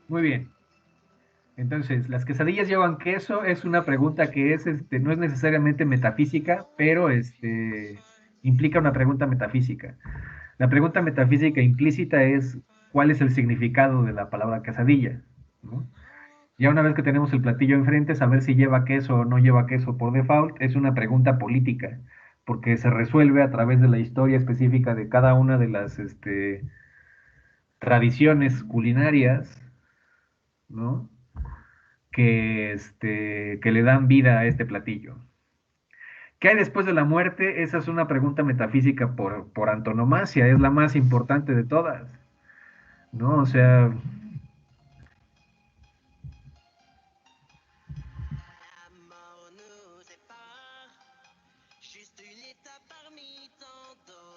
Muy bien. Entonces, ¿las quesadillas llevan queso? Es una pregunta que es, no es necesariamente metafísica, pero implica una pregunta metafísica. La pregunta metafísica implícita es, ¿cuál es el significado de la palabra quesadilla? ¿No? Ya una vez que tenemos el platillo enfrente, saber si lleva queso o no lleva queso por default es una pregunta política, porque se resuelve a través de la historia específica de cada una de las tradiciones culinarias, ¿no? Que le dan vida a este platillo. ¿Qué hay después de la muerte? Esa es una pregunta metafísica por antonomasia, es la más importante de todas, ¿no? O sea,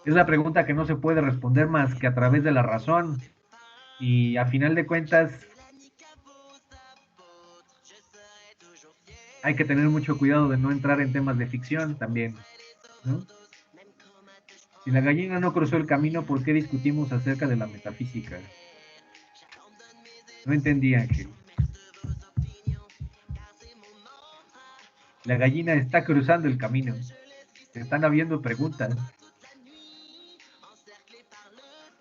es la pregunta que no se puede responder más que a través de la razón. Y a final de cuentas, hay que tener mucho cuidado de no entrar en temas de ficción también, ¿no? Si la gallina no cruzó el camino, ¿por qué discutimos acerca de la metafísica? No entendí, Ángel. La gallina está cruzando el camino. Te están habiendo preguntas.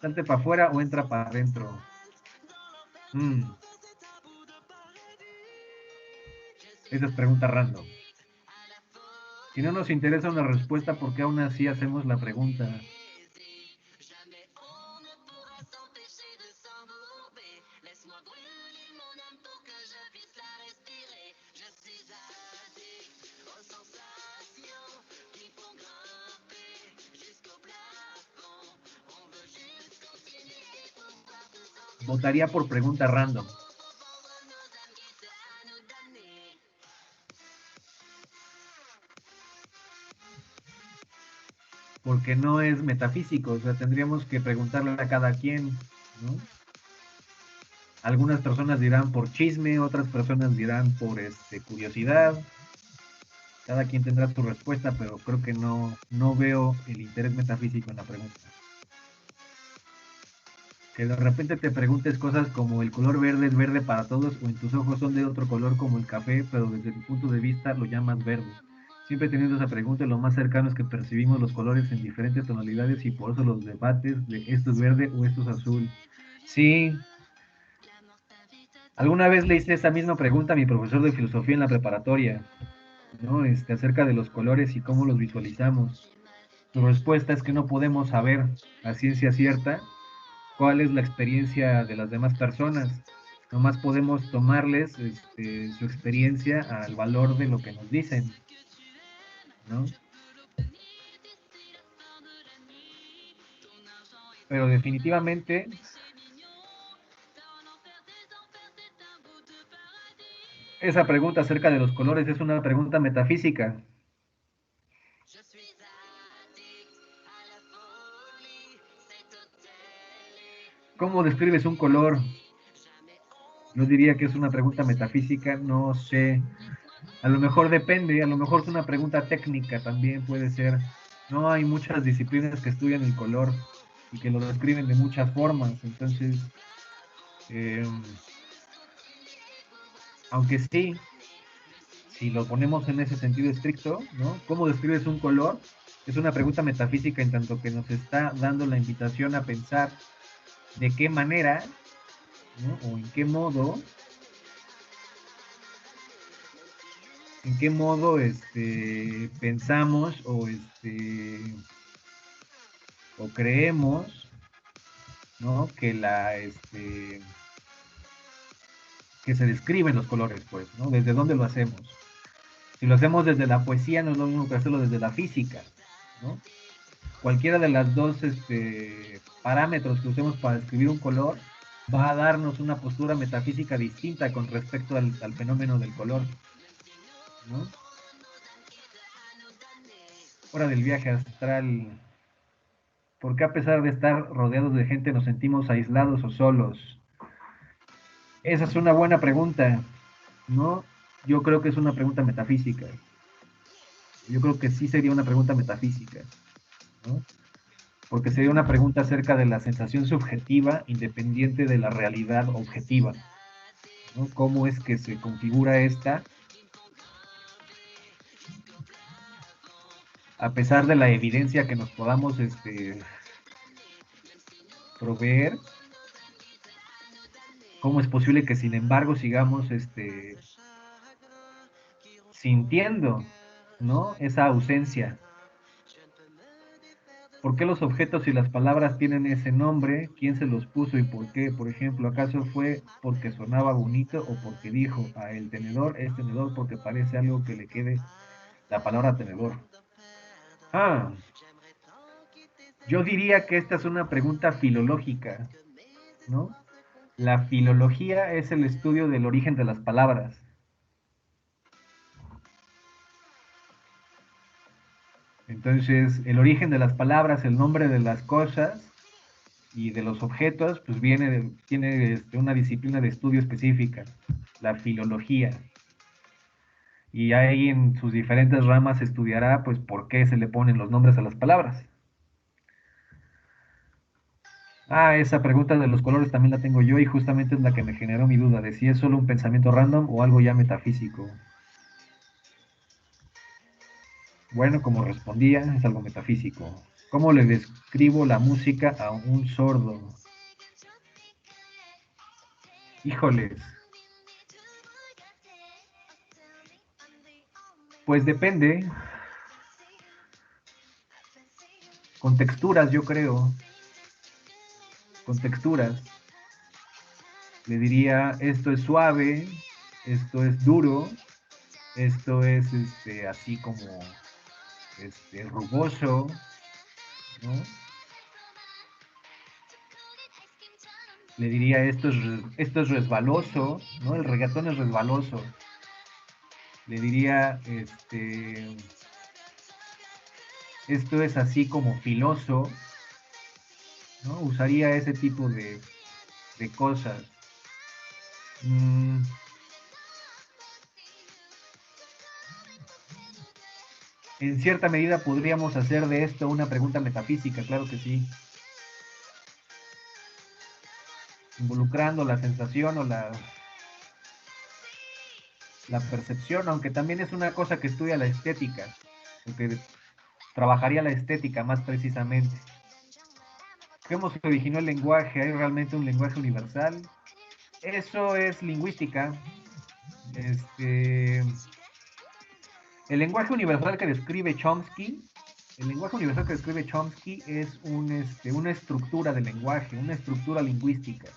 Salte para afuera o entra para adentro. Mm, esa es pregunta random. Si no nos interesa una respuesta, ¿por qué aún así hacemos la pregunta? Votaría por pregunta random, porque no es metafísico, o sea, tendríamos que preguntarle a cada quien, ¿no? Algunas personas dirán por chisme, otras personas dirán por curiosidad. Cada quien tendrá su respuesta, pero creo que no veo el interés metafísico en la pregunta. Que de repente te preguntes cosas como el color verde es verde para todos o en tus ojos son de otro color como el café, pero desde tu punto de vista lo llamas verde. Siempre teniendo esa pregunta, lo más cercano es que percibimos los colores en diferentes tonalidades y por eso los debates de esto es verde o esto es azul. Sí, alguna vez le hice esa misma pregunta a mi profesor de filosofía en la preparatoria, ¿no? Acerca de los colores y cómo los visualizamos. Su respuesta es que no podemos saber a ciencia cierta cuál es la experiencia de las demás personas. Nomás podemos tomarles su experiencia al valor de lo que nos dicen, ¿no? Pero definitivamente esa pregunta acerca de los colores es una pregunta metafísica. ¿Cómo describes un color? Yo diría que es una pregunta metafísica, no sé. A lo mejor depende, a lo mejor es una pregunta técnica también puede ser. No hay muchas disciplinas que estudian el color y que lo describen de muchas formas. Entonces, eh, aunque sí, si lo ponemos en ese sentido estricto, ¿no? ¿Cómo describes un color? Es una pregunta metafísica en tanto que nos está dando la invitación a pensar de qué manera, ¿no? O en qué modo pensamos o creemos, ¿no? Que se describen los colores, pues, ¿no? ¿Desde dónde lo hacemos? Si lo hacemos desde la poesía, no es lo mismo que hacerlo desde la física, ¿no? Cualquiera de las dos parámetros que usemos para describir un color va a darnos una postura metafísica distinta con respecto al fenómeno del color, ¿no? Fuera del viaje astral, ¿por qué a pesar de estar rodeados de gente nos sentimos aislados o solos? Esa es una buena pregunta, ¿no? Yo creo que es una pregunta metafísica. Yo creo que sí sería una pregunta metafísica, ¿no? Porque sería una pregunta acerca de la sensación subjetiva independiente de la realidad objetiva. ¿no? ¿Cómo es que se configura esta? A pesar de la evidencia que nos podamos proveer, ¿cómo es posible que sin embargo sigamos sintiendo, ¿no? Esa ausencia. ¿Por qué los objetos y las palabras tienen ese nombre? ¿Quién se los puso y por qué? Por ejemplo, ¿acaso fue porque sonaba bonito o porque dijo a el tenedor es tenedor porque parece algo que le quede la palabra tenedor? Ah, yo diría que esta es una pregunta filológica, ¿no? La filología es el estudio del origen de las palabras. Entonces, el origen de las palabras, el nombre de las cosas y de los objetos, pues tiene una disciplina de estudio específica, la filología. Y ahí en sus diferentes ramas se estudiará, pues, por qué se le ponen los nombres a las palabras. Ah, esa pregunta de los colores también la tengo yo y justamente es la que me generó mi duda de si es solo un pensamiento random o algo ya metafísico. Bueno, como respondía, es algo metafísico. ¿Cómo le describo la música a un sordo? Híjoles, pues depende, con texturas yo creo, con texturas. Le diría, esto es suave, esto es duro, esto es así como rugoso, ¿no? Le diría, esto es resbaloso, ¿no? El reggaetón es resbaloso. Le diría, esto es así como filoso, ¿no? Usaría ese tipo de cosas. Mm, en cierta medida podríamos hacer de esto una pregunta metafísica, claro que sí, involucrando la sensación o la percepción, aunque también es una cosa que estudia la estética, porque trabajaría la estética más precisamente. ¿Cómo se originó el lenguaje? ¿Hay realmente un lenguaje universal? Eso es lingüística. Este, el lenguaje universal que describe Chomsky, el lenguaje universal que describe Chomsky es una estructura de lenguaje, una estructura lingüística.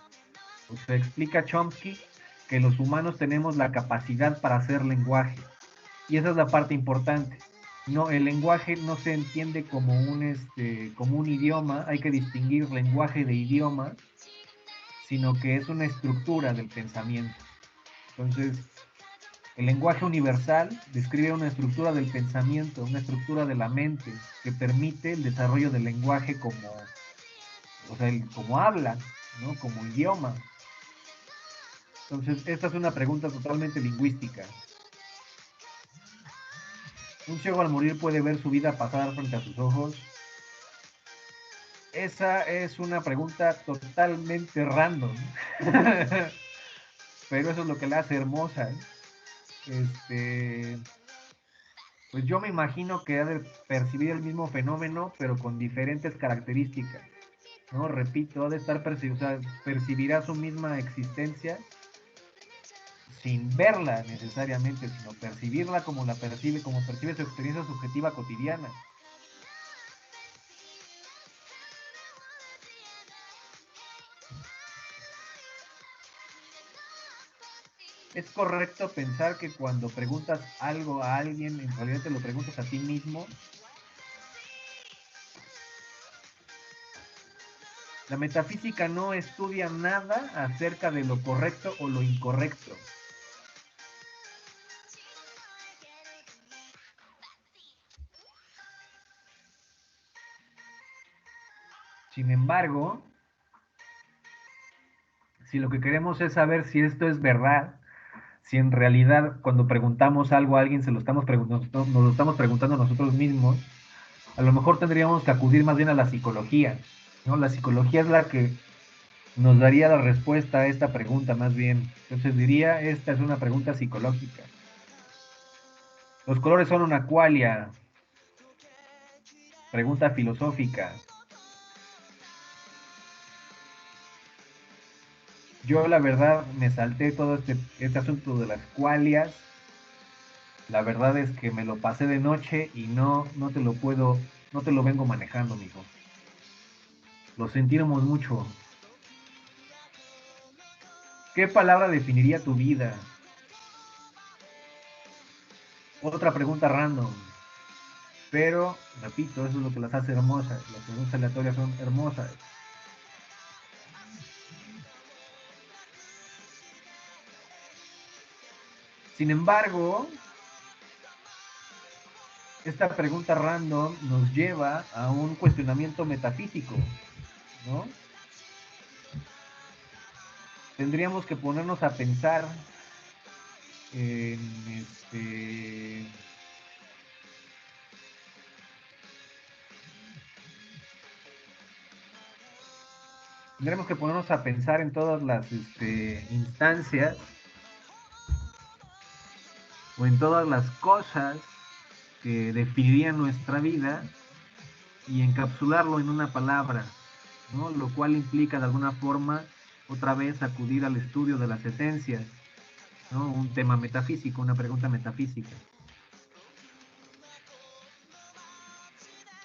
O sea, explica Chomsky que los humanos tenemos la capacidad para hacer lenguaje. Y esa es la parte importante. No, el lenguaje no se entiende como un idioma, hay que distinguir lenguaje de idioma, sino que es una estructura del pensamiento. Entonces, el lenguaje universal describe una estructura del pensamiento, una estructura de la mente que permite el desarrollo del lenguaje como habla, ¿no? Como idioma. Entonces, esta es una pregunta totalmente lingüística. Un ciego al morir puede ver su vida pasar frente a sus ojos. Esa es una pregunta totalmente random. Pero eso es lo que la hace hermosa. Este, pues yo me imagino que ha de percibir el mismo fenómeno, pero con diferentes características. ¿No? Repito, ha de estar o sea, percibirá su misma existencia sin verla necesariamente, sino percibirla como la percibe, como percibe su experiencia subjetiva cotidiana. Es correcto pensar que cuando preguntas algo a alguien, en realidad te lo preguntas a ti mismo. La metafísica no estudia nada acerca de lo correcto o lo incorrecto. Sin embargo, si lo que queremos es saber si esto es verdad, si en realidad cuando preguntamos algo a alguien nos lo estamos preguntando a nosotros mismos, a lo mejor tendríamos que acudir más bien a la psicología, ¿no? La psicología es la que nos daría la respuesta a esta pregunta más bien. Entonces diría, esta es una pregunta psicológica. Los colores son una cualia. Pregunta filosófica. Yo la verdad me salté todo este asunto de las cualias. La verdad es que me lo pasé de noche y no te lo puedo, no te lo vengo manejando, mijo. Lo sentimos mucho. ¿Qué palabra definiría tu vida? Otra pregunta random. Pero, repito, eso es lo que las hace hermosas. Las preguntas aleatorias son hermosas. Sin embargo, esta pregunta random nos lleva a un cuestionamiento metafísico, ¿no? Tendríamos que ponernos a pensar en tendremos que ponernos a pensar en todas las instancias o en todas las cosas que definirían nuestra vida y encapsularlo en una palabra, ¿no? Lo cual implica de alguna forma otra vez acudir al estudio de las esencias, ¿no? Un tema metafísico, una pregunta metafísica.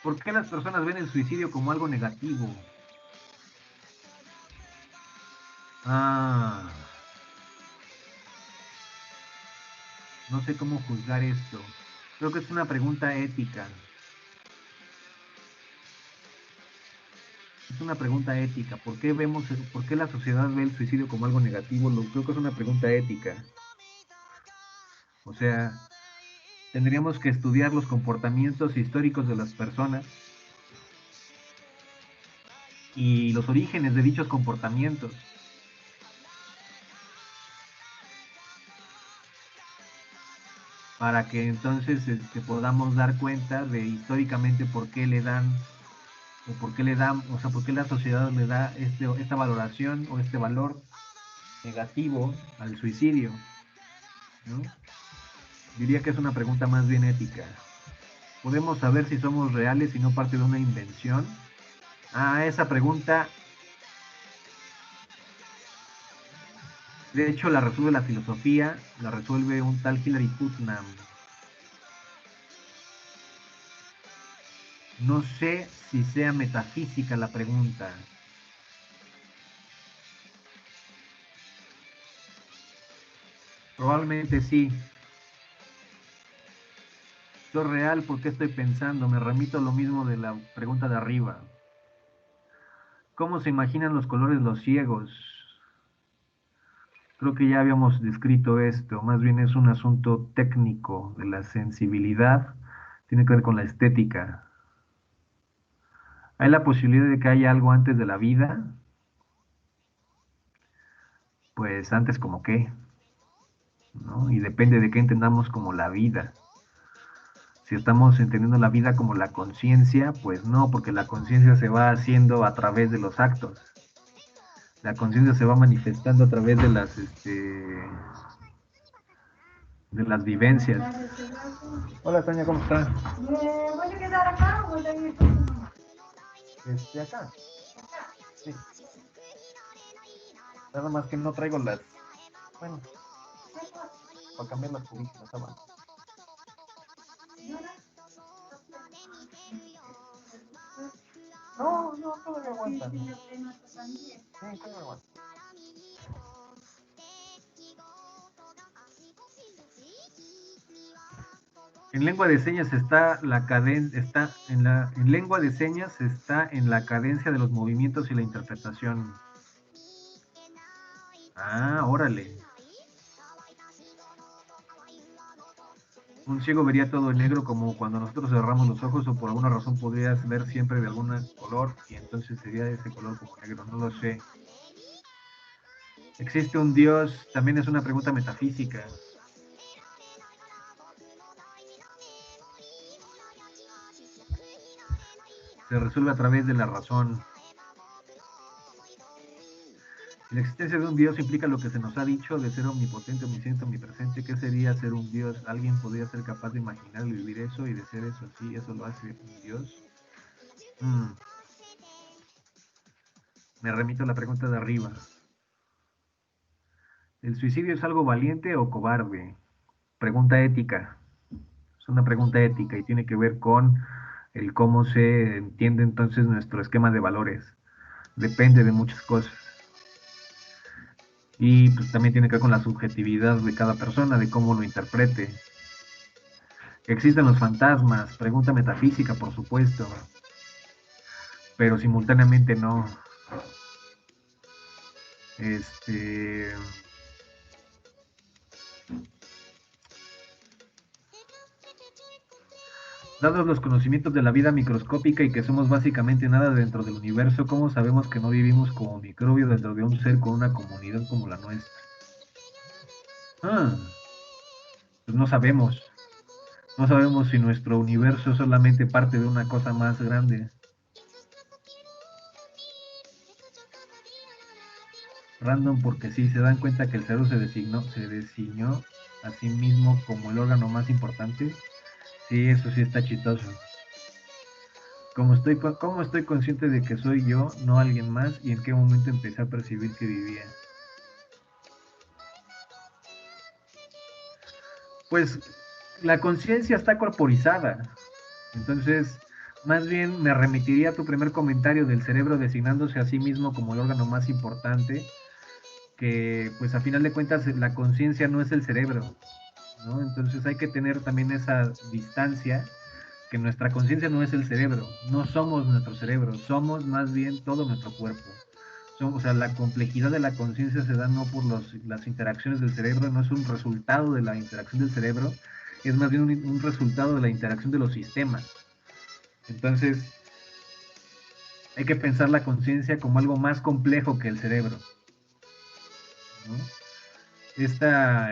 ¿Por qué las personas ven el suicidio como algo negativo? Ah, no sé cómo juzgar esto. Creo que es una pregunta ética. Es una pregunta ética. ¿Por qué la sociedad ve el suicidio como algo negativo? Creo que es una pregunta ética. O sea, tendríamos que estudiar los comportamientos históricos de las personas y los orígenes de dichos comportamientos para que entonces podamos dar cuenta de históricamente por qué le dan o por qué le dan, o sea, por qué la sociedad le da esta valoración o este valor negativo al suicidio, ¿no? Diría que es una pregunta más bien ética. ¿Podemos saber si somos reales y no parte de una invención? Ah, esa pregunta, de hecho, la resuelve la filosofía, la resuelve un tal Hilary Putnam. No sé si sea metafísica la pregunta. Probablemente sí. ¿Soy real? ¿Por qué estoy pensando? Me remito a lo mismo de la pregunta de arriba. ¿Cómo se imaginan los colores los ciegos? Creo que ya habíamos descrito esto. Más bien es un asunto técnico de la sensibilidad. Tiene que ver con la estética. ¿Hay la posibilidad de que haya algo antes de la vida? Pues antes como qué, ¿no? Y depende de qué entendamos como la vida. Si estamos entendiendo la vida como la conciencia, pues no, porque la conciencia se va haciendo a través de los actos. La conciencia se va manifestando a través de las vivencias. Hola, Tania, ¿cómo está? ¿Voy a quedar acá o voy a ir? Acá. Sí. Nada más que no traigo las. Bueno, para cambiar las cubijas, las sábanas. No, todavía aguantan. Sí, todavía aguantan. En lengua de señas en lengua de señas está en la cadencia de los movimientos y la interpretación. Ah, órale. Un ciego vería todo en negro como cuando nosotros cerramos los ojos o por alguna razón podrías ver siempre de algún color y entonces sería ese color como negro, no lo sé. ¿Existe un Dios? También es una pregunta metafísica. Se resuelve a través de la razón. Si la existencia de un Dios implica lo que se nos ha dicho de ser omnipotente, omnisciente, omnipresente, ¿qué sería ser un Dios? ¿Alguien podría ser capaz de imaginar y vivir eso y de ser eso así? ¿Eso lo hace un Dios? Mm, Me remito a la pregunta de arriba. ¿El suicidio es algo valiente o cobarde? Pregunta ética. Es una pregunta ética y tiene que ver con el cómo se entiende entonces nuestro esquema de valores. Depende de muchas cosas. Y pues también tiene que ver con la subjetividad de cada persona, de cómo lo interprete. ¿Existen los fantasmas? Pregunta metafísica, por supuesto, pero simultáneamente no. Este, Dados los conocimientos de la vida microscópica y que somos básicamente nada dentro del universo, ¿cómo sabemos que no vivimos como microbios dentro de un ser con una comunidad como la nuestra? Ah, pues no sabemos. No sabemos si nuestro universo es solamente parte de una cosa más grande. Random porque sí, se dan cuenta que el cerebro se designó a sí mismo como el órgano más importante. Sí, eso sí está chistoso. ¿Cómo estoy consciente de que soy yo, no alguien más? ¿Y en qué momento empecé a percibir que vivía? Pues la conciencia está corporizada. Entonces, más bien me remitiría a tu primer comentario del cerebro designándose a sí mismo como el órgano más importante, que pues a final de cuentas la conciencia no es el cerebro, ¿no? Entonces hay que tener también esa distancia, que nuestra conciencia no es el cerebro, no somos nuestro cerebro, somos más bien todo nuestro cuerpo. O sea, la complejidad de la conciencia se da no por las interacciones del cerebro, no es un resultado de la interacción del cerebro, es más bien un resultado de la interacción de los sistemas. Entonces, hay que pensar la conciencia como algo más complejo que el cerebro, ¿no? Esta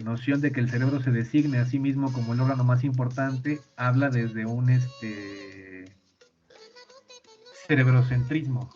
noción de que el cerebro se designe a sí mismo como el órgano más importante habla desde un cerebrocentrismo.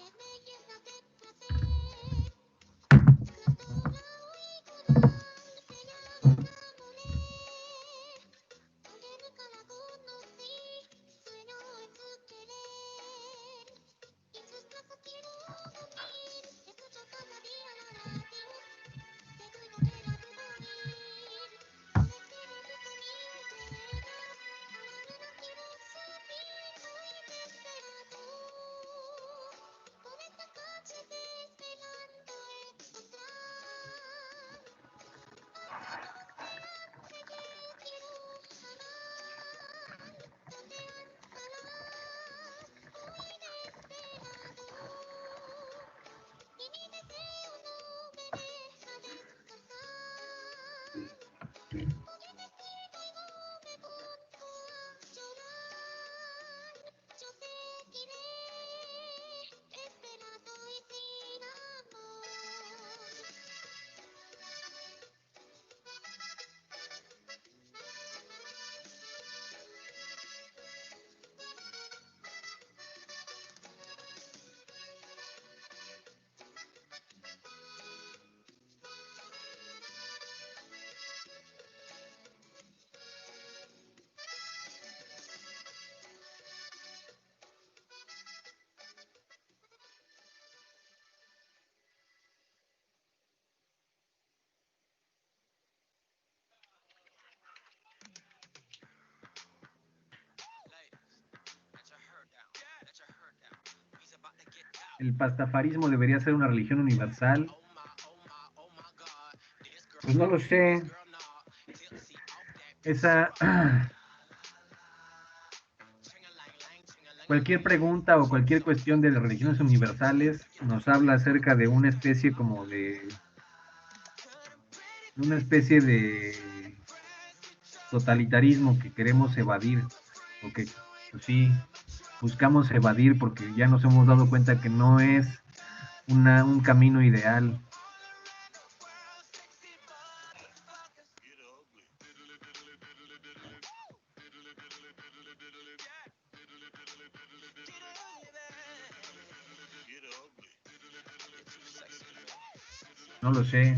El pastafarismo debería ser una religión universal. Pues no lo sé. Esa, cualquier pregunta o cualquier cuestión de las religiones universales nos habla acerca de una especie como de una especie de totalitarismo que queremos evadir, o que, pues sí, buscamos evadir porque ya nos hemos dado cuenta que no es un camino ideal. No lo sé.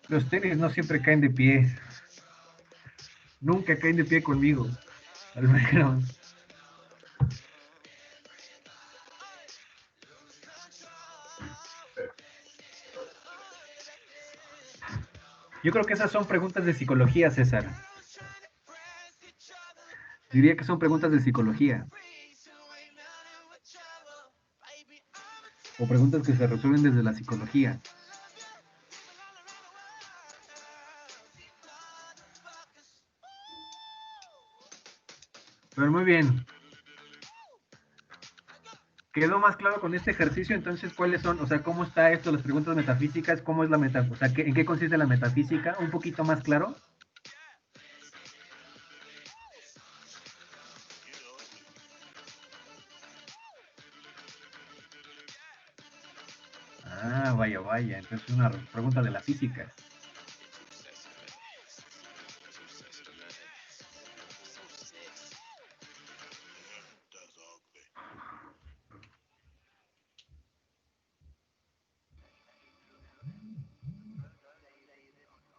Los tenis no siempre caen de pie. Nunca caen de pie conmigo. Al menos. Yo creo que esas son preguntas de psicología, César. Diría que son preguntas de psicología. O preguntas que se resuelven desde la psicología. Pero muy bien. ¿Quedó más claro con este ejercicio? Entonces, ¿cuáles son? O sea, ¿cómo está esto, las preguntas metafísicas? ¿Cómo es la metafísica? O sea, ¿en qué consiste la metafísica? ¿Un poquito más claro? Ah, vaya, vaya. Entonces, es una pregunta de la física.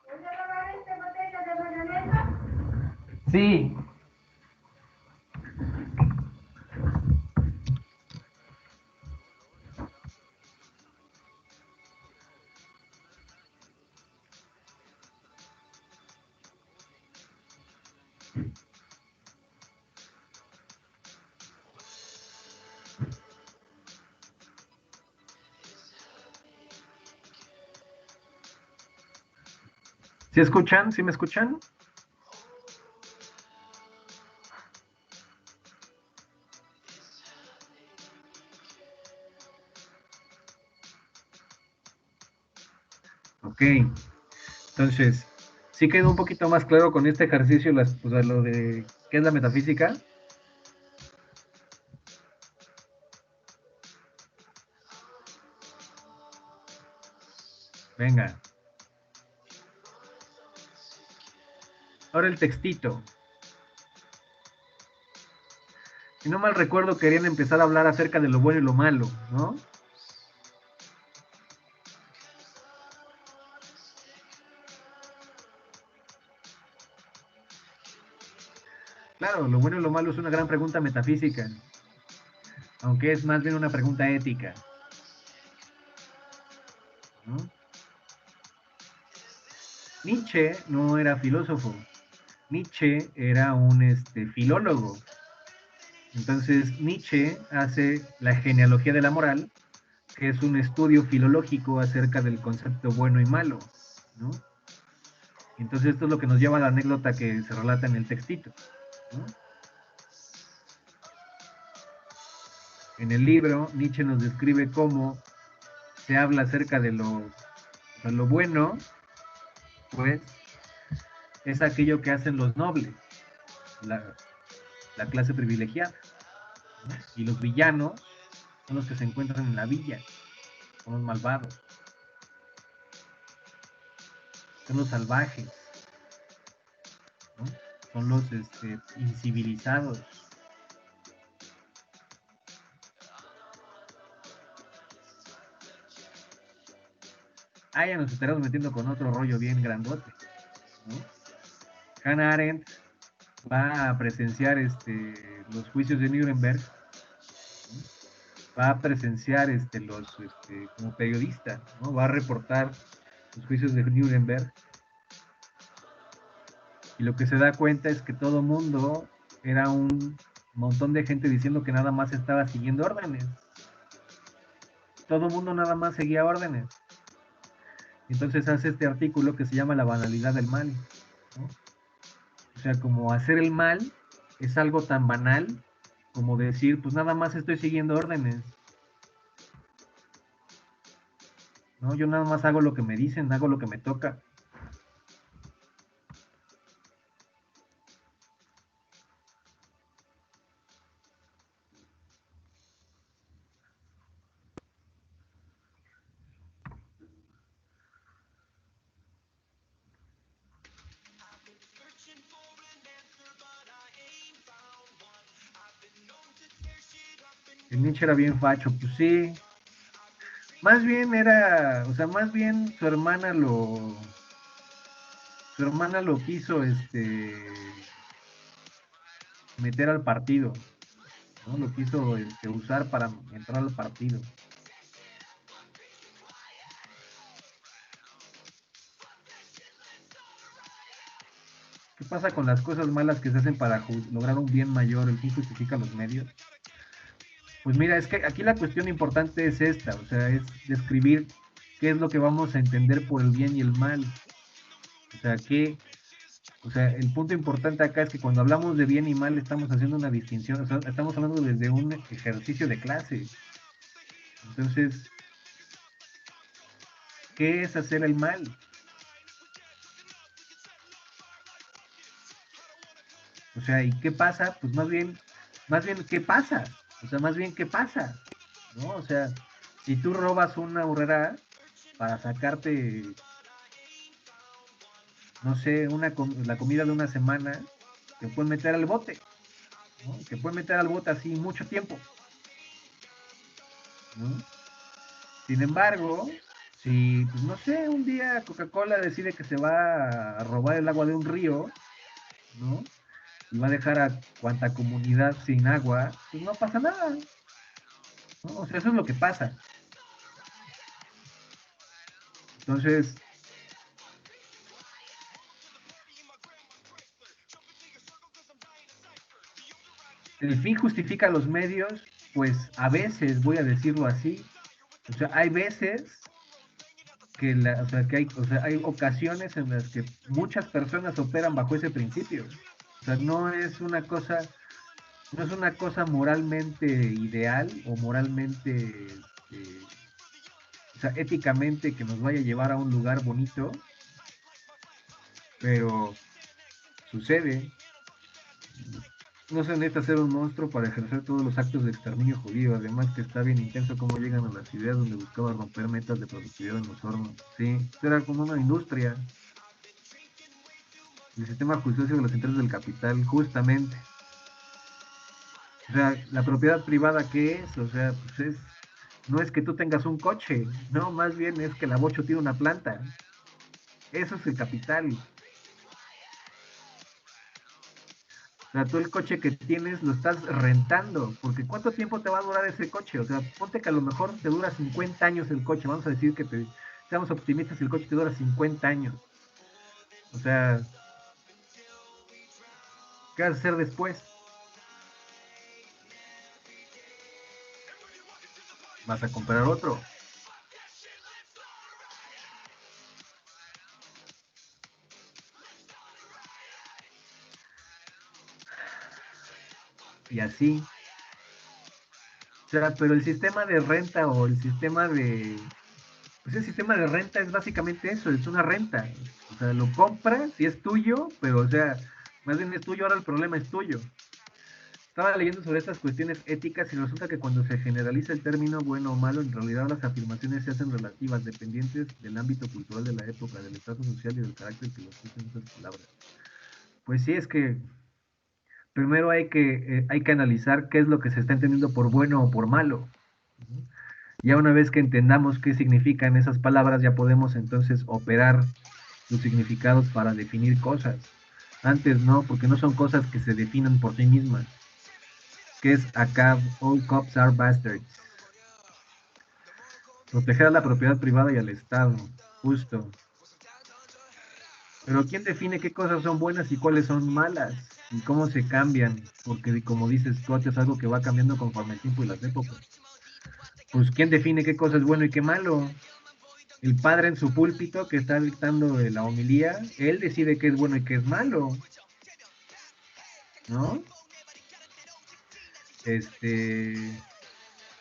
¿Voy a lavar esta botella de mayonesa? Sí. ¿Sí escuchan? ¿Sí me escuchan? Ok. Entonces, ¿sí quedó un poquito más claro con este ejercicio o sea, lo de qué es la metafísica? Venga. Ahora el textito. Si no mal recuerdo, querían empezar a hablar acerca de lo bueno y lo malo, ¿no? Claro, lo bueno y lo malo es una gran pregunta metafísica, aunque es más bien una pregunta ética, ¿no? Nietzsche no era filósofo, Nietzsche era un filólogo. Entonces, Nietzsche hace la genealogía de la moral, que es un estudio filológico acerca del concepto bueno y malo, ¿no? Entonces, esto es lo que nos lleva a la anécdota que se relata en el textito, ¿no? En el libro, Nietzsche nos describe cómo se habla acerca de lo bueno, pues, es aquello que hacen los nobles, la, la clase privilegiada, ¿no? Y los villanos son los que se encuentran en la villa, son los malvados, son los salvajes, ¿no? Son los incivilizados. Ah, ya nos estaremos metiendo con otro rollo bien grandote, ¿no? Hannah Arendt va a presenciar los juicios de Nuremberg, va a presenciar como periodista, ¿no? Va a reportar los juicios de Nuremberg, y lo que se da cuenta es que todo mundo era un montón de gente diciendo que nada más estaba siguiendo órdenes. Todo mundo nada más seguía órdenes. Entonces hace este artículo que se llama La banalidad del mal, ¿no? O sea, como hacer el mal es algo tan banal como decir, pues nada más estoy siguiendo órdenes, ¿no? Yo nada más hago lo que me dicen, hago lo que me toca. El Nietzsche era bien facho, pues sí. Más bien era, o sea, más bien su hermana lo quiso, meter al partido, ¿no? Lo quiso, usar para entrar al partido. ¿Qué pasa con las cosas malas que se hacen para lograr un bien mayor? ¿El fin justifica los medios? Pues mira, es que aquí la cuestión importante es esta, o sea, es describir qué es lo que vamos a entender por el bien y el mal. O sea, el punto importante acá es que cuando hablamos de bien y mal estamos haciendo una distinción, o sea, estamos hablando desde un ejercicio de clase. Entonces, ¿qué es hacer el mal? O sea, ¿y qué pasa? Pues más bien, ¿qué pasa? O sea, más bien, ¿qué pasa? ¿No? O sea, si tú robas una horrera para sacarte, no sé, la comida de una semana, te pueden meter al bote, ¿no? Te pueden meter al bote así mucho tiempo, ¿no? Sin embargo, si, pues no sé, un día Coca-Cola decide que se va a robar el agua de un río, ¿no? Y va a dejar a cuanta comunidad sin agua, pues no pasa nada, ¿no? O sea, eso es lo que pasa. Entonces, el fin justifica los medios, pues a veces, voy a decirlo así, o sea, hay veces o sea, hay ocasiones en las que muchas personas operan bajo ese principio. O sea, no es una cosa moralmente ideal o moralmente, o sea, éticamente que nos vaya a llevar a un lugar bonito, pero sucede. No se necesita ser un monstruo para ejercer todos los actos de exterminio judío, además que está bien intenso cómo llegan a las ideas donde buscaba romper metas de productividad en los hornos. Sí, era como una industria, el sistema juicioso de los intereses del capital, justamente. O sea, la propiedad privada, ¿qué es? O sea, pues no es que tú tengas un coche, no, más bien es que la Bocho tiene una planta. Eso es el capital. O sea, tú el coche que tienes lo estás rentando, porque ¿cuánto tiempo te va a durar ese coche? O sea, ponte que a lo mejor te dura 50 años el coche, vamos a decir seamos optimistas, el coche te dura 50 años. O sea, ¿qué vas a hacer después? Vas a comprar otro. Y así. O sea, pero el sistema de renta o el sistema de... Pues el sistema de renta es básicamente eso, es una renta. O sea, lo compras y es tuyo, pero o sea, más bien es tuyo, ahora el problema es tuyo. Estaba leyendo sobre estas cuestiones éticas y resulta que cuando se generaliza el término bueno o malo, en realidad las afirmaciones se hacen relativas, dependientes del ámbito cultural de la época, del estatus social y del carácter que los usan esas palabras. Pues sí, es que primero hay que analizar qué es lo que se está entendiendo por bueno o por malo. Ya una vez que entendamos qué significan esas palabras, ya podemos entonces operar los significados para definir cosas. Antes no, porque no son cosas que se definan por sí mismas. Que es acá, all cops are bastards. Proteger a la propiedad privada y al Estado, justo. Pero ¿quién define qué cosas son buenas y cuáles son malas? Y cómo se cambian, porque como dices, Scott es algo que va cambiando conforme el tiempo y las épocas. Pues ¿quién define qué cosa es bueno y qué malo? El padre en su púlpito que está dictando la homilía, él decide qué es bueno y qué es malo, ¿no? Este,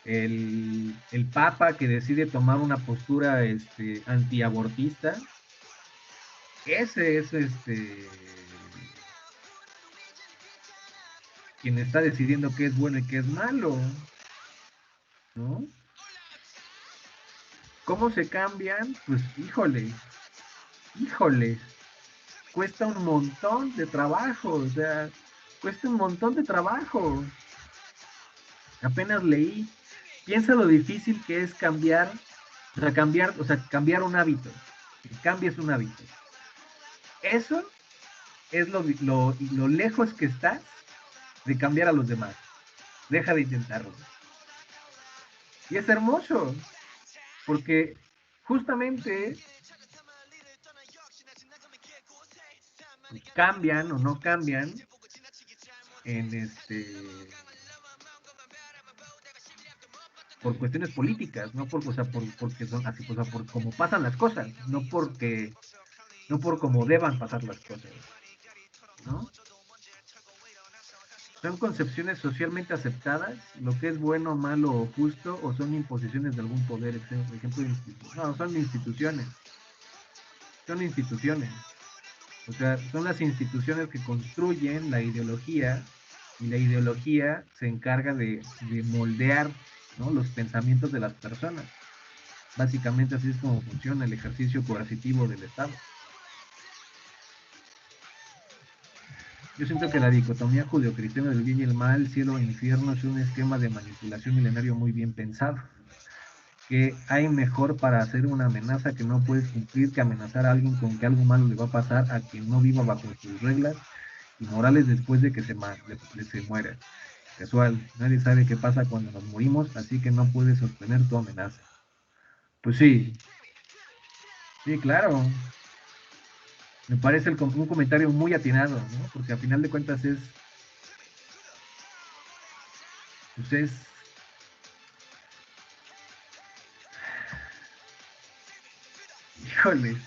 el papa que decide tomar una postura antiabortista, ese es quien está decidiendo qué es bueno y qué es malo, ¿no? ¿Cómo se cambian? Pues híjole, cuesta un montón de trabajo, o sea, cuesta un montón de trabajo. Apenas leí, piensa lo difícil que es cambiar un hábito, que cambies un hábito. Eso es lo lejos que estás de cambiar a los demás. Deja de intentarlo. Y es hermoso, porque justamente pues, cambian o no cambian en por cuestiones políticas, no por, o sea, porque son así, o sea, por cómo pasan las cosas, no por cómo deban pasar las cosas, ¿no? ¿Son concepciones socialmente aceptadas, lo que es bueno, malo o justo, o son imposiciones de algún poder, ejemplo, no, son instituciones, o sea, son las instituciones que construyen la ideología y la ideología se encarga de moldear, ¿no? Los pensamientos de las personas. Básicamente así es como funciona el ejercicio coercitivo del Estado. Yo siento que la dicotomía judeocristiana del bien y el mal, cielo e infierno, es un esquema de manipulación milenario muy bien pensado. Que hay mejor para hacer una amenaza que no puedes cumplir que amenazar a alguien con que algo malo le va a pasar a quien no viva bajo sus reglas y morales después de que se muera. Casual, nadie sabe qué pasa cuando nos morimos, así que no puedes sostener tu amenaza. Pues sí, sí, claro. Me parece un comentario muy atinado, ¿no? Porque a final de cuentas pues híjole,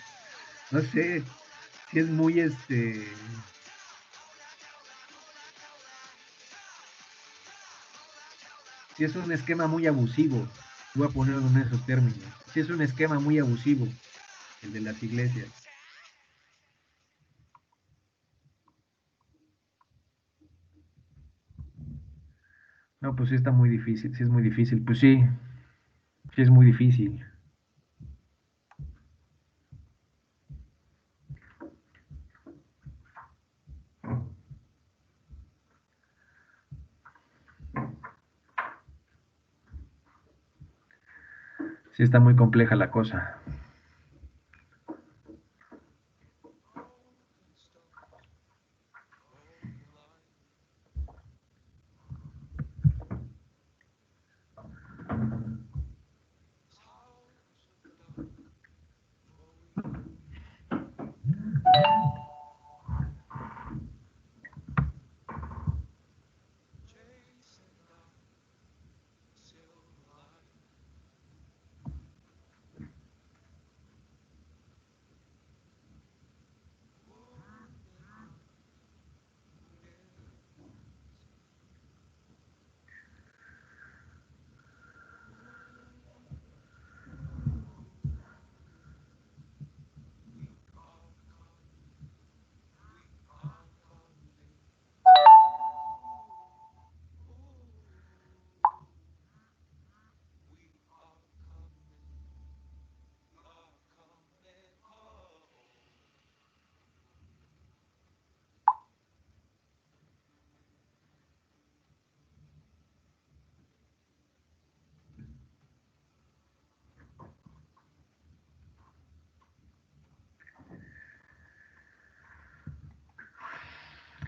no sé, si es muy si es un esquema muy abusivo, voy a ponerlo en esos términos, si es un esquema muy abusivo, el de las iglesias. No, pues sí está muy difícil, sí es muy difícil, pues sí, sí es muy difícil. Sí está muy compleja la cosa.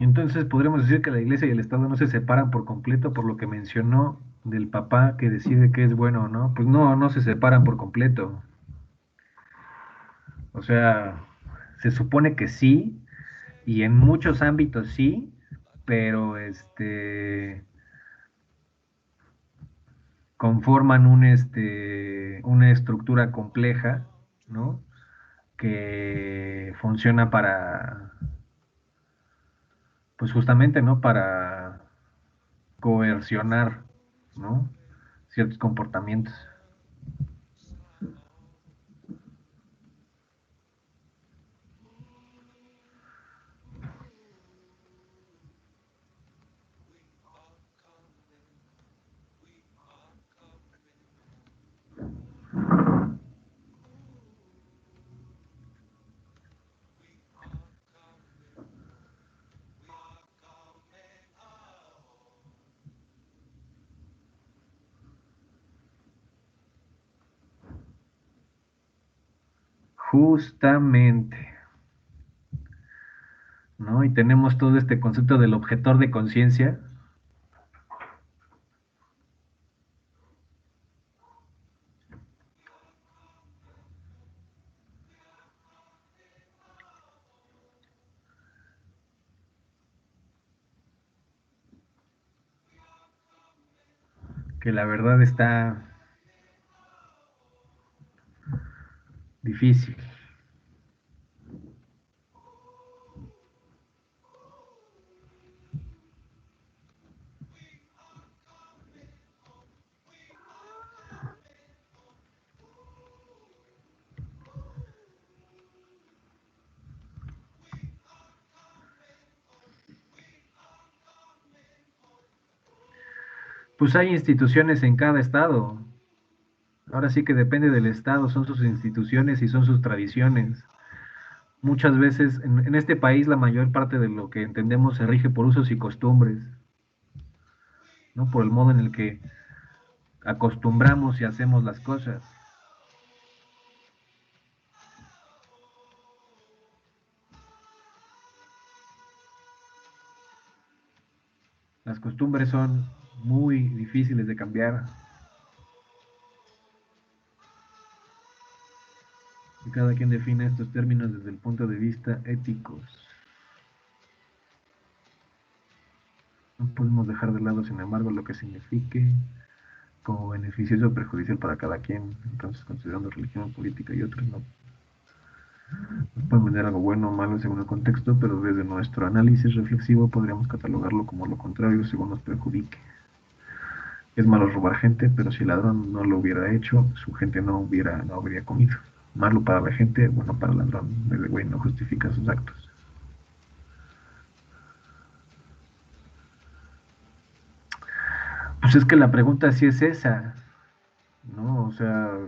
Entonces podremos decir que la iglesia y el Estado no se separan por completo por lo que mencionó del papá que decide qué es bueno o no. Pues no, no se separan por completo. O sea, se supone que sí, y en muchos ámbitos sí, pero conforman una estructura compleja, ¿no? Que funciona para, pues justamente, ¿no? Para coercionar, ¿no? Ciertos comportamientos. Justamente, ¿no? Y tenemos todo este concepto del objetor de conciencia, que la verdad está difícil. Pues hay instituciones en cada estado. Ahora sí que depende del estado, son sus instituciones y son sus tradiciones. Muchas veces en este país la mayor parte de lo que entendemos se rige por usos y costumbres, ¿no? Por el modo en el que acostumbramos y hacemos las cosas. Las costumbres son muy difíciles de cambiar y cada quien define estos términos desde el punto de vista éticos. No podemos dejar de lado, sin embargo, lo que signifique como beneficioso o perjudicial para cada quien. Entonces, considerando religión, política y otros, no nos pueden vender algo bueno o malo según el contexto, pero desde nuestro análisis reflexivo podríamos catalogarlo como lo contrario según nos perjudique. Es malo robar gente, pero si el ladrón no lo hubiera hecho, su gente no habría comido. Malo para la gente, bueno para el ladrón. Desde güey no justifica sus actos. Pues es que la pregunta sí es esa, ¿no? O sea,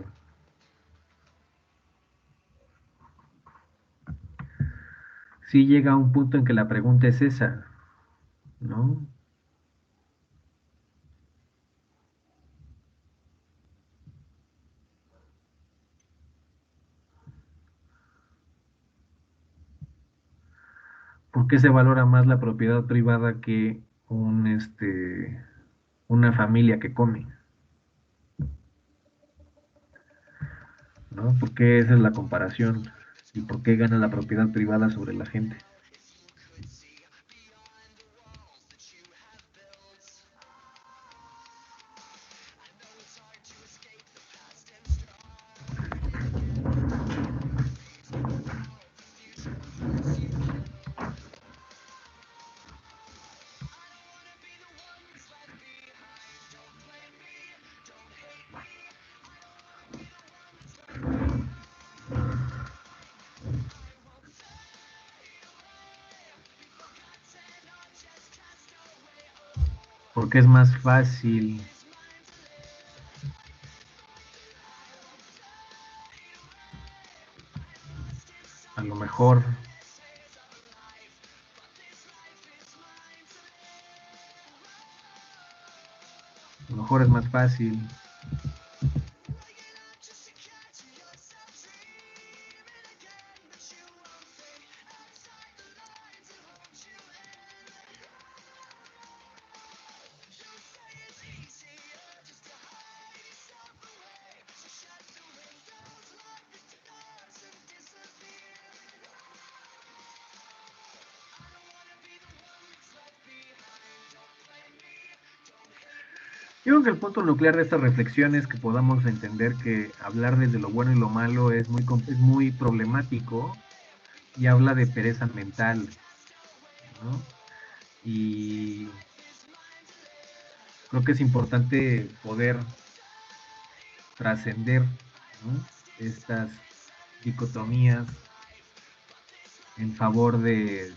sí llega a un punto en que la pregunta es esa, ¿no? ¿Por qué se valora más la propiedad privada que una familia que come? ¿No? ¿Por qué esa es la comparación? ¿Y por qué gana la propiedad privada sobre la gente? Porque es más fácil, a lo mejor es más fácil. Yo creo que el punto nuclear de esta reflexión es que podamos entender que hablar desde lo bueno y lo malo es muy problemático y habla de pereza mental, ¿no? Y creo que es importante poder trascender, ¿no?, estas dicotomías en favor de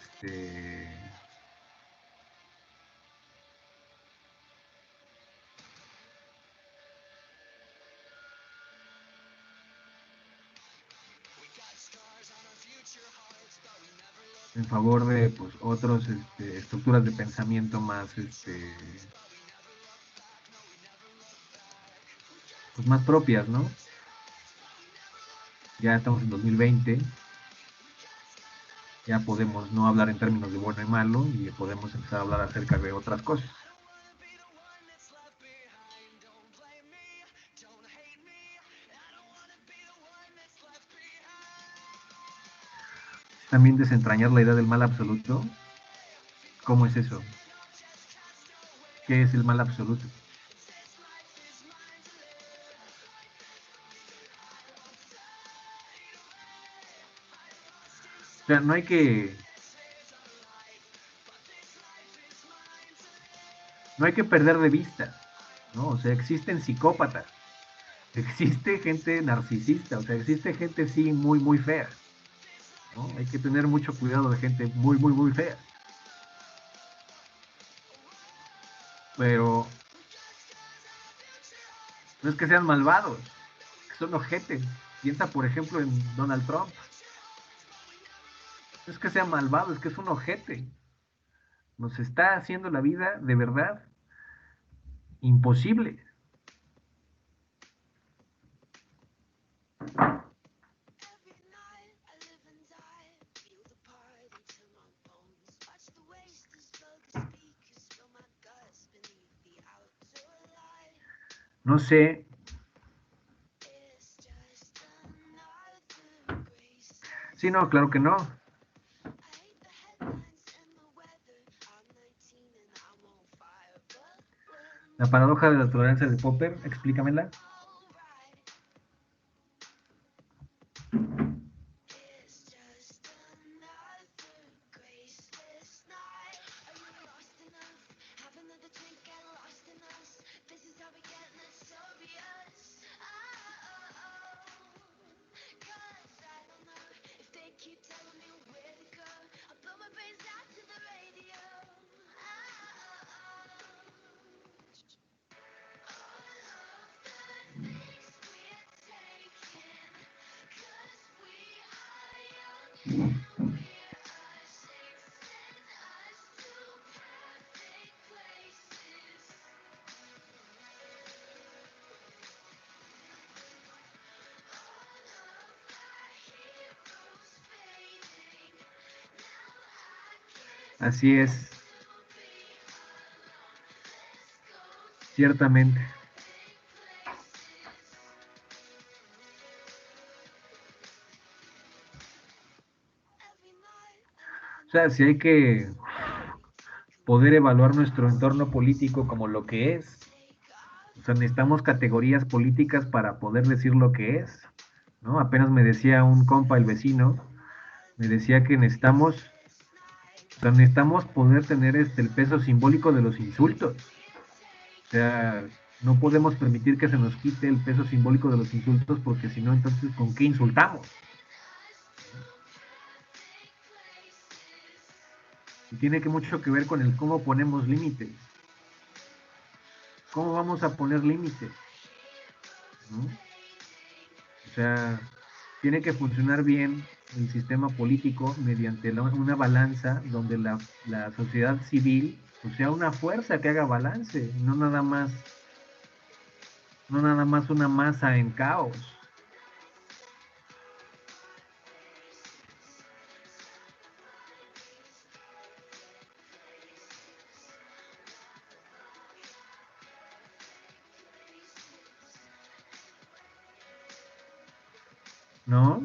en favor de pues otros estructuras de pensamiento más pues más propias, ¿no? Ya estamos en 2020, ya podemos no hablar en términos de bueno y malo y podemos empezar a hablar acerca de otras cosas. También desentrañar la idea del mal absoluto. ¿Cómo es eso? ¿Qué es el mal absoluto? O sea, no hay que perder de vista, ¿no? O sea, existen psicópatas, existe gente narcisista, o sea, existe gente sí muy, muy fea, ¿no? Hay que tener mucho cuidado de gente muy, muy, muy fea. Pero no es que sean malvados, que son ojetes. Piensa, por ejemplo, en Donald Trump. No es que sea malvado, es que es un ojete. Nos está haciendo la vida de verdad imposible. No sé. Sí, no, claro que no. La paradoja de la tolerancia de Popper, explícamela. Así es, ciertamente. O sea, si hay que poder evaluar nuestro entorno político como lo que es. O sea, necesitamos categorías políticas para poder decir lo que es, ¿no? Apenas me decía un compa, el vecino, me decía que o sea, necesitamos poder tener el peso simbólico de los insultos. O sea, no podemos permitir que se nos quite el peso simbólico de los insultos porque si no, entonces, ¿con qué insultamos? Y tiene que mucho que ver con el cómo ponemos límites. ¿Cómo vamos a poner límites? ¿No? O sea, tiene que funcionar bien el sistema político mediante una balanza donde la sociedad civil pues, sea una fuerza que haga balance, no nada más una masa en caos, ¿no?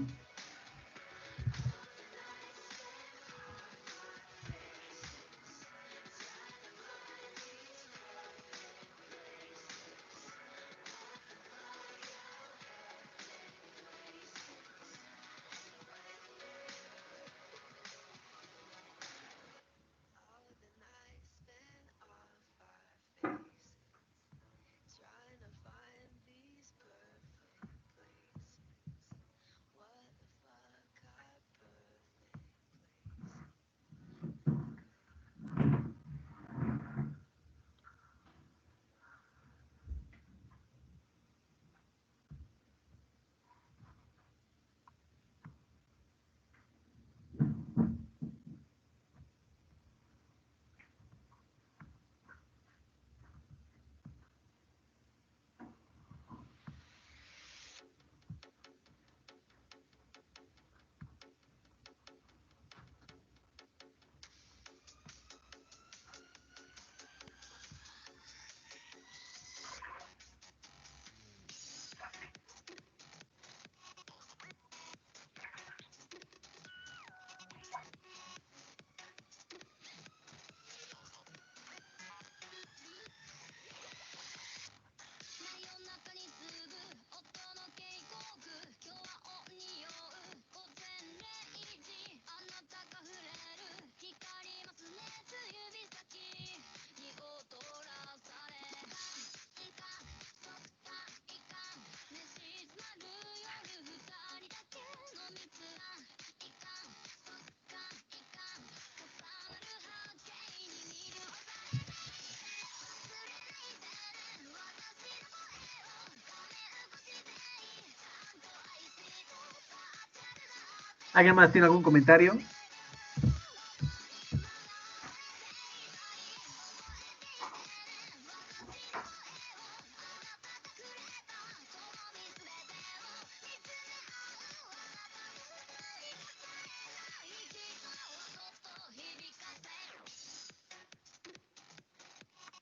¿Alguien más tiene algún comentario?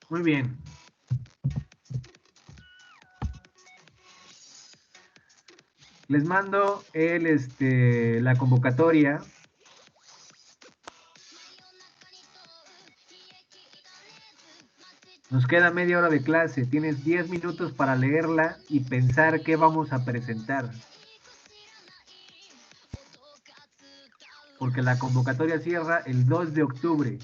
Muy bien. Les mando la convocatoria. Nos queda media hora de clase. Tienes 10 minutos para leerla y pensar qué vamos a presentar. Porque la convocatoria cierra el 2 de octubre.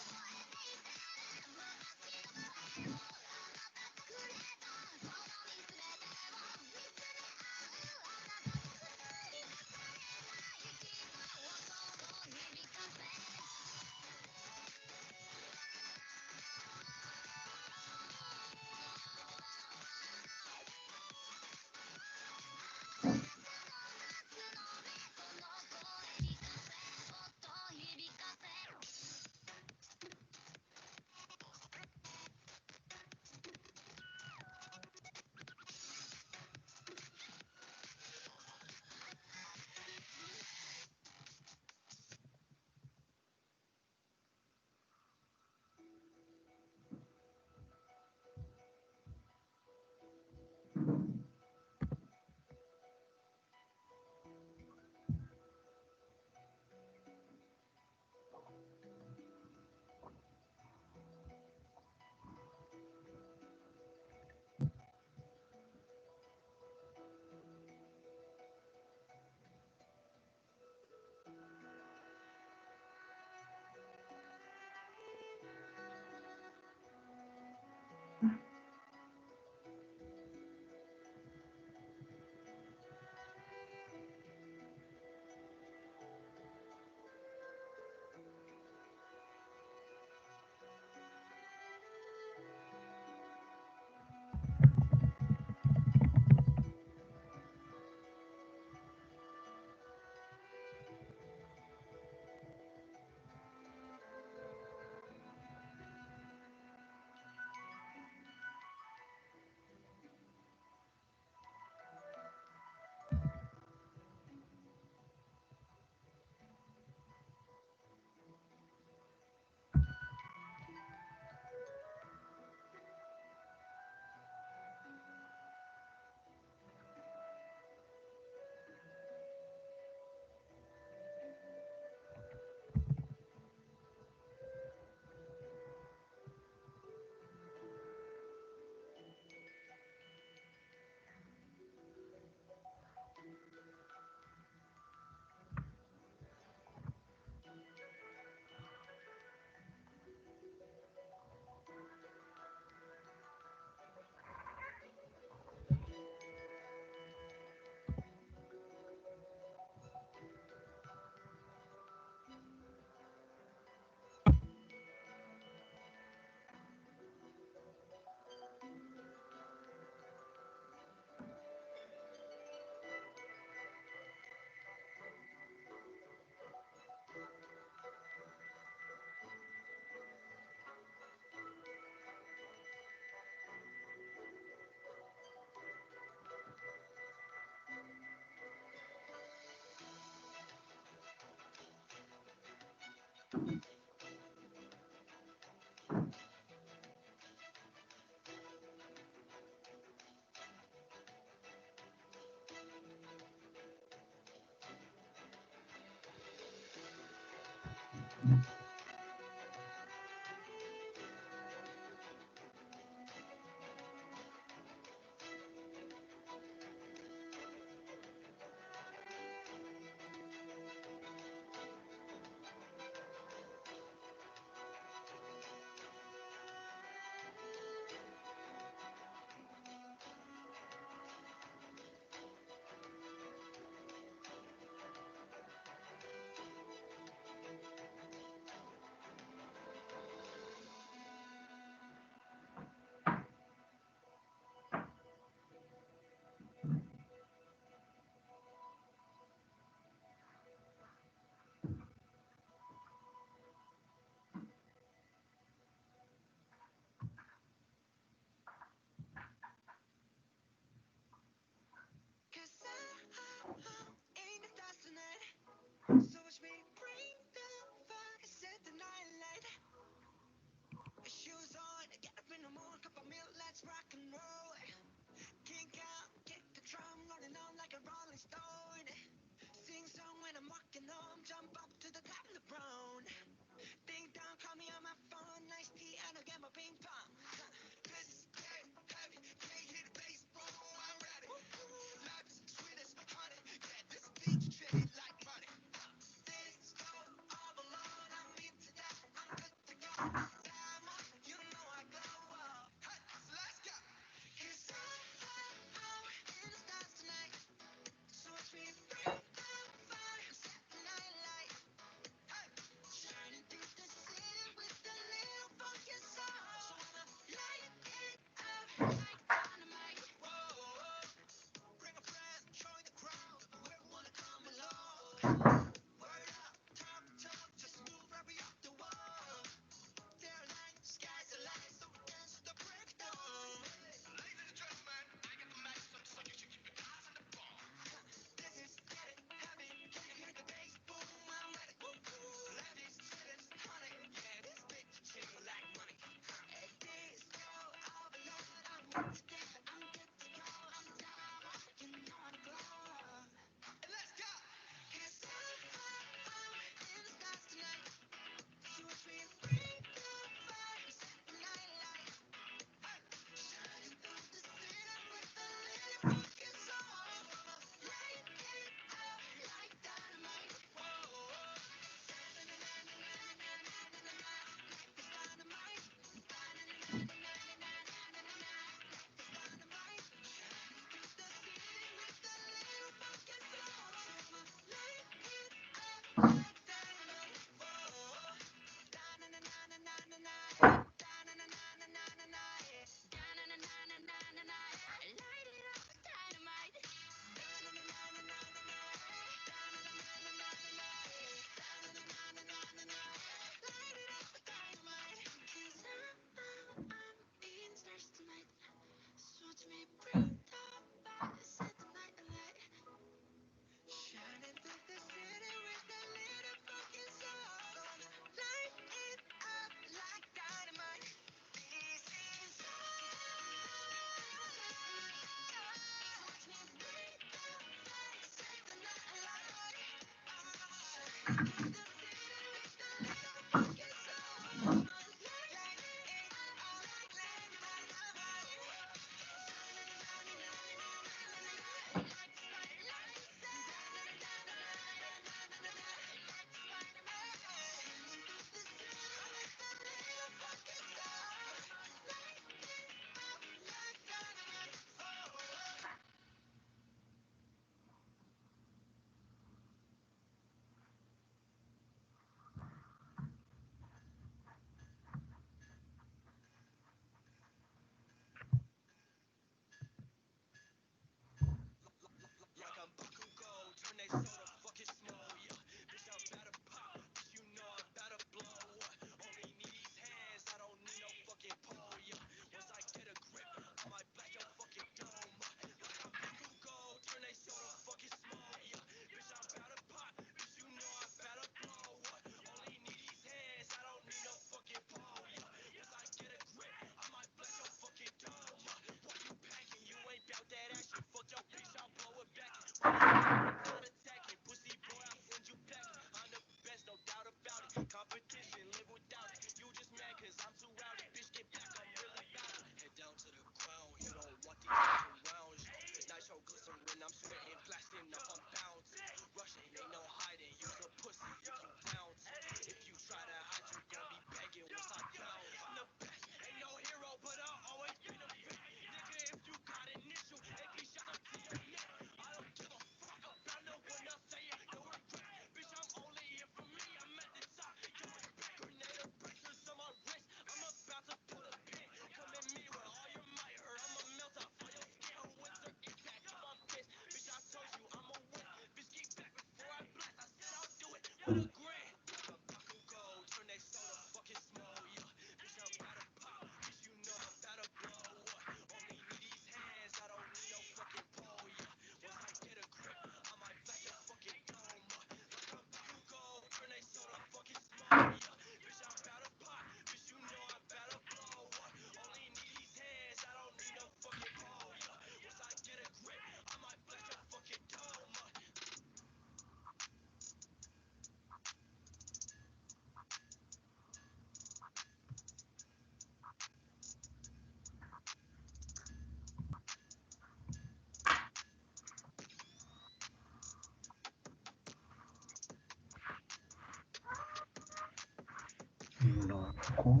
Loco.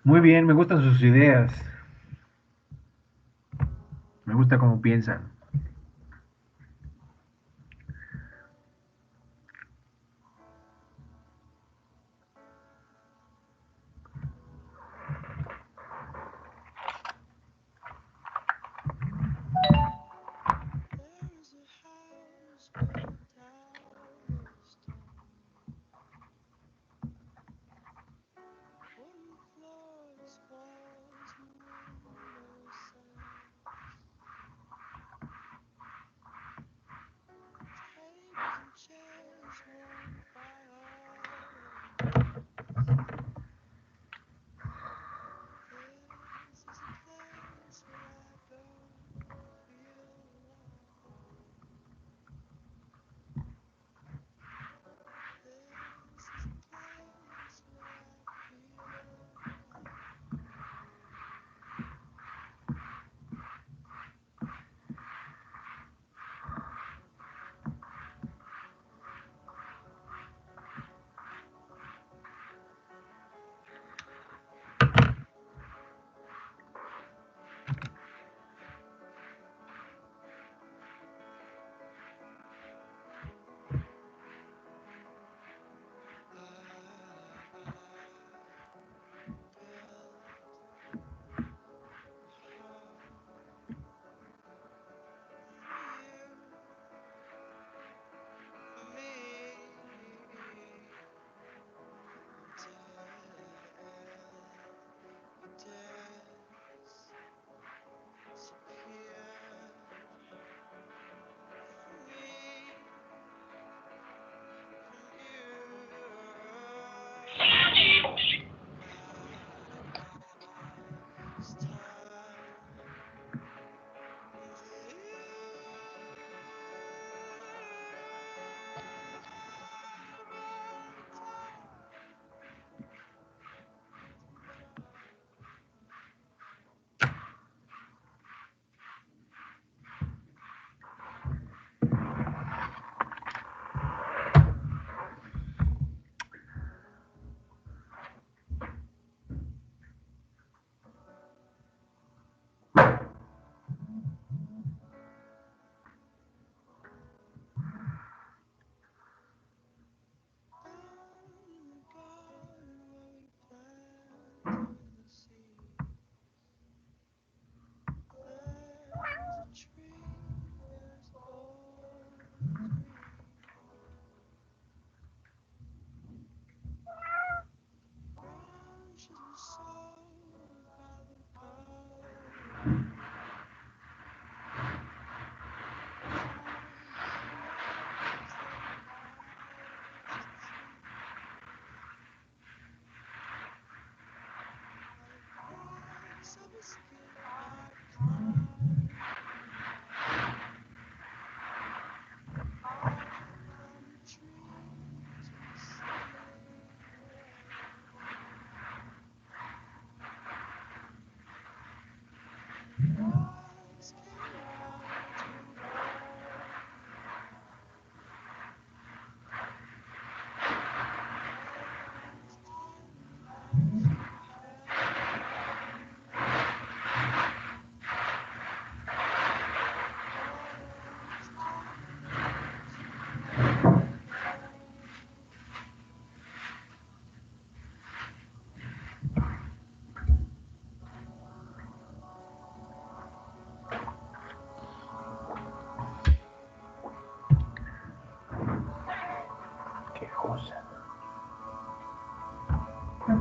Muy bien, me gustan sus ideas. Me gusta cómo piensan.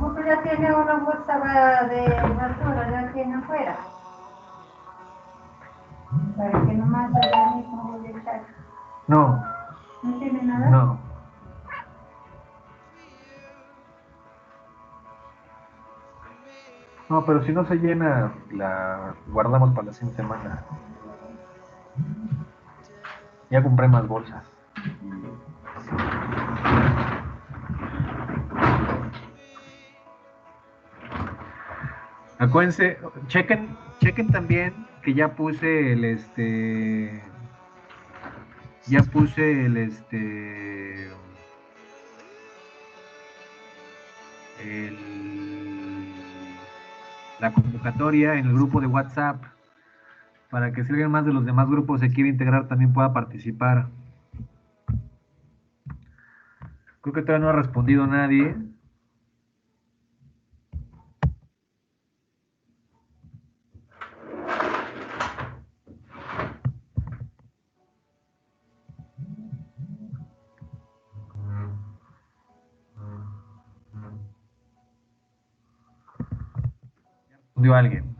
Porque ya tiene una bolsa de basura ya tiene afuera. Para que nomás allá mismo voy a echar. No, ¿No tiene nada? no. No, pero si no se llena, la guardamos para la siguiente semana. Ya compré más bolsas. Acuérdense, chequen también que ya puse la convocatoria en el grupo de WhatsApp para que si alguien más de los demás grupos se quiere integrar también pueda participar. Creo que todavía no ha respondido nadie. Respondió alguien.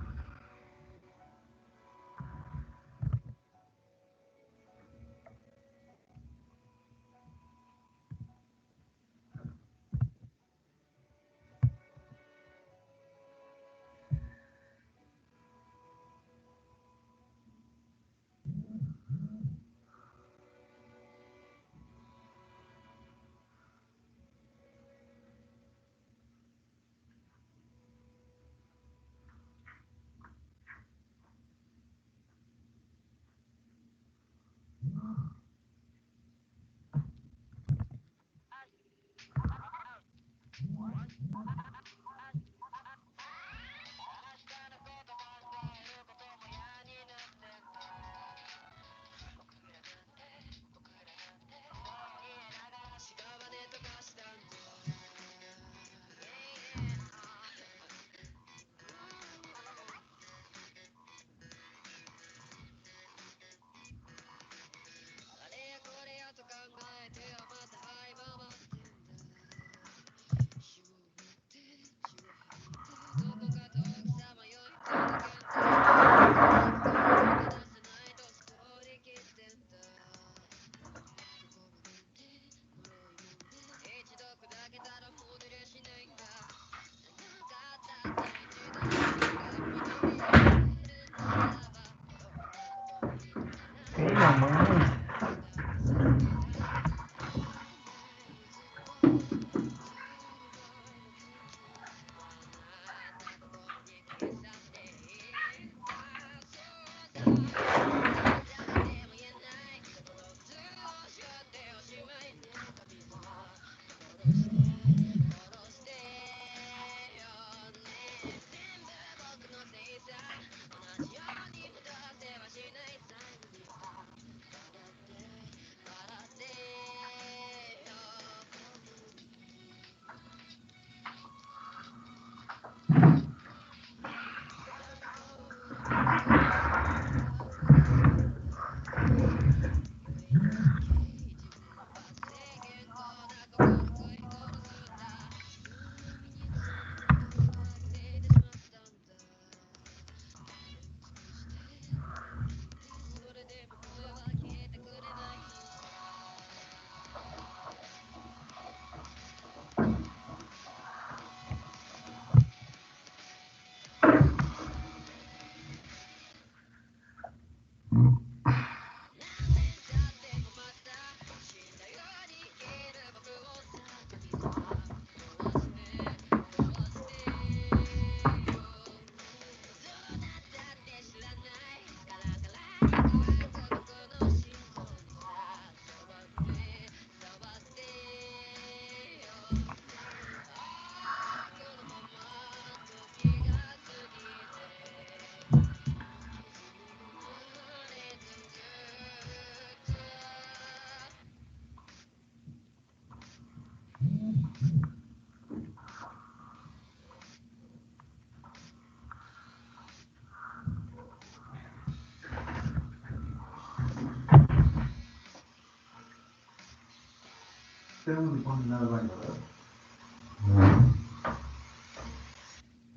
Ustedes no le ponen nada al baño, ¿verdad?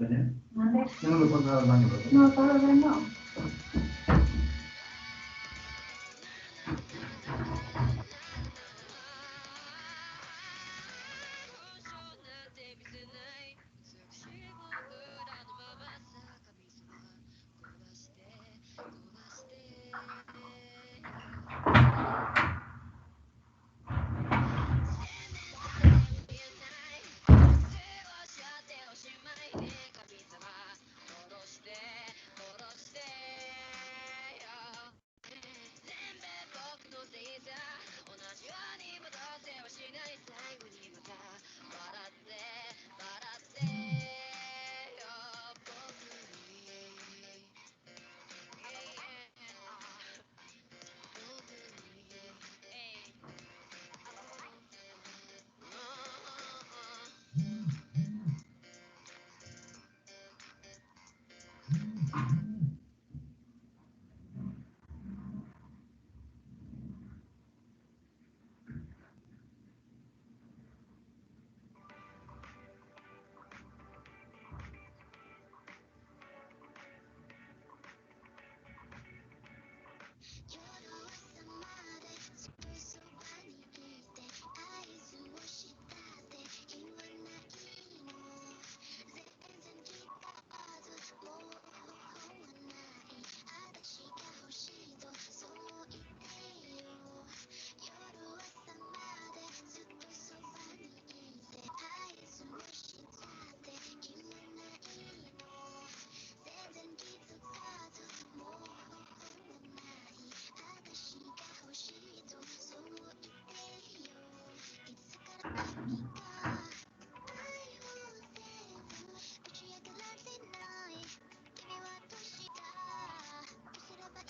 ya. ¿Mande? Ya no lo puedo dar al baño, ¿verdad? No, todavía no.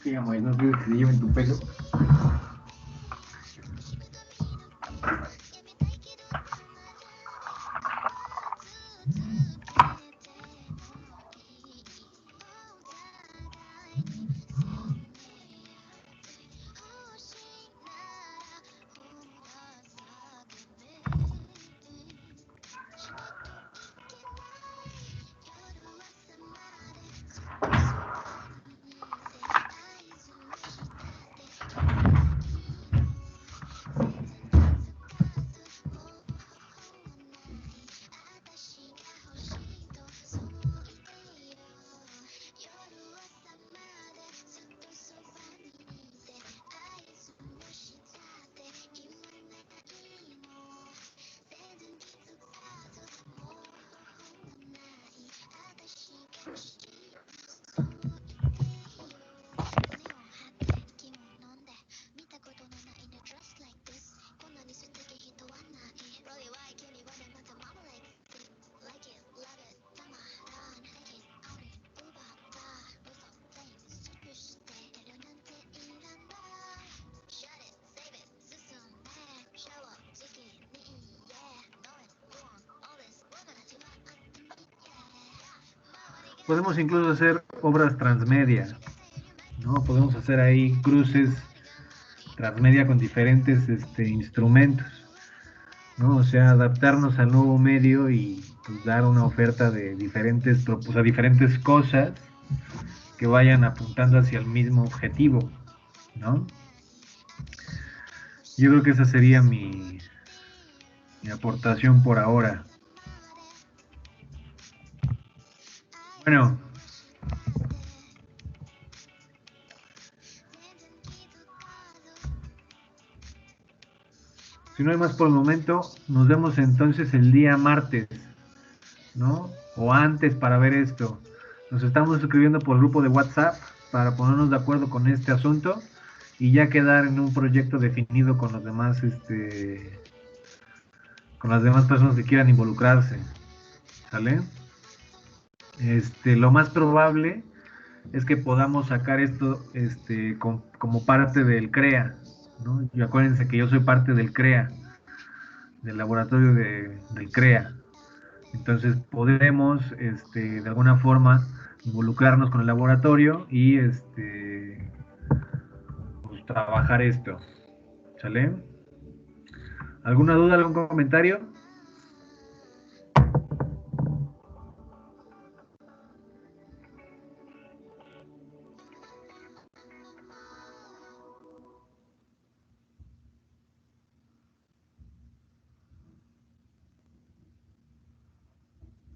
Sí, amor, no quieres que se lleven tu pelo. Podemos incluso hacer obras transmedia, ¿no? Podemos hacer ahí cruces transmedia con diferentes instrumentos, ¿no? O sea, adaptarnos al nuevo medio y pues, dar una oferta de diferentes, o sea, diferentes cosas que vayan apuntando hacia el mismo objetivo, ¿no? Yo creo que esa sería mi aportación por ahora. Bueno, si no hay más por el momento, nos vemos entonces el día martes, ¿no? O antes para ver esto. Nos estamos escribiendo por el grupo de WhatsApp para ponernos de acuerdo con este asunto y ya quedar en un proyecto definido con los demás, con las demás personas que quieran involucrarse, ¿sale? Lo más probable es que podamos sacar esto, como parte del CREA, ¿no? Y acuérdense que yo soy parte del CREA, del laboratorio del CREA. Entonces podremos, de alguna forma, involucrarnos con el laboratorio y, pues, trabajar esto. ¿Sale? ¿Alguna duda, algún comentario?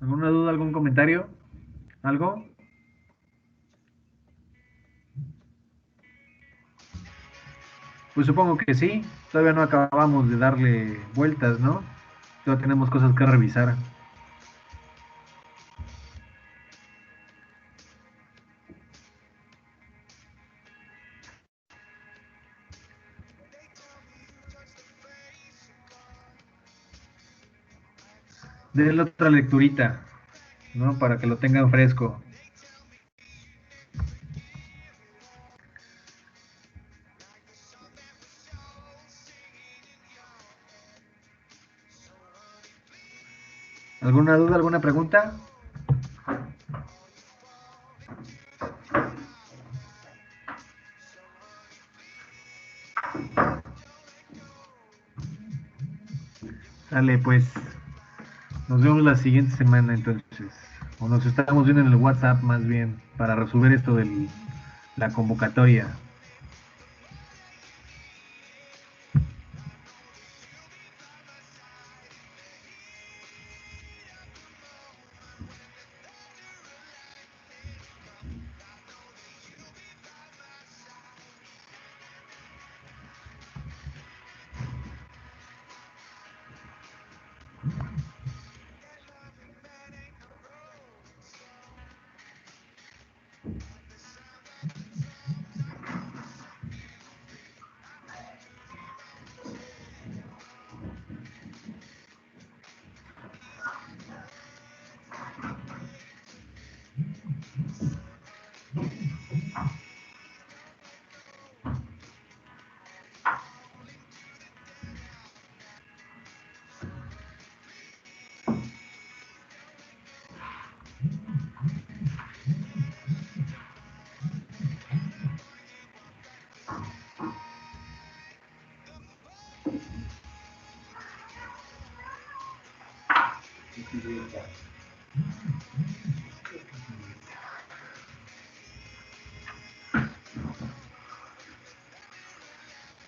¿Alguna duda, algún comentario? ¿Algo? Pues supongo que sí. Todavía no acabamos de darle vueltas, ¿no? Todavía tenemos cosas que revisar. Denle otra lecturita, ¿no? Para que lo tengan fresco. ¿Alguna duda, alguna pregunta? Sale, pues nos vemos la siguiente semana entonces. O nos estamos viendo en el WhatsApp más bien para resolver esto de la convocatoria.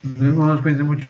Nos vemos, cuídense mucho.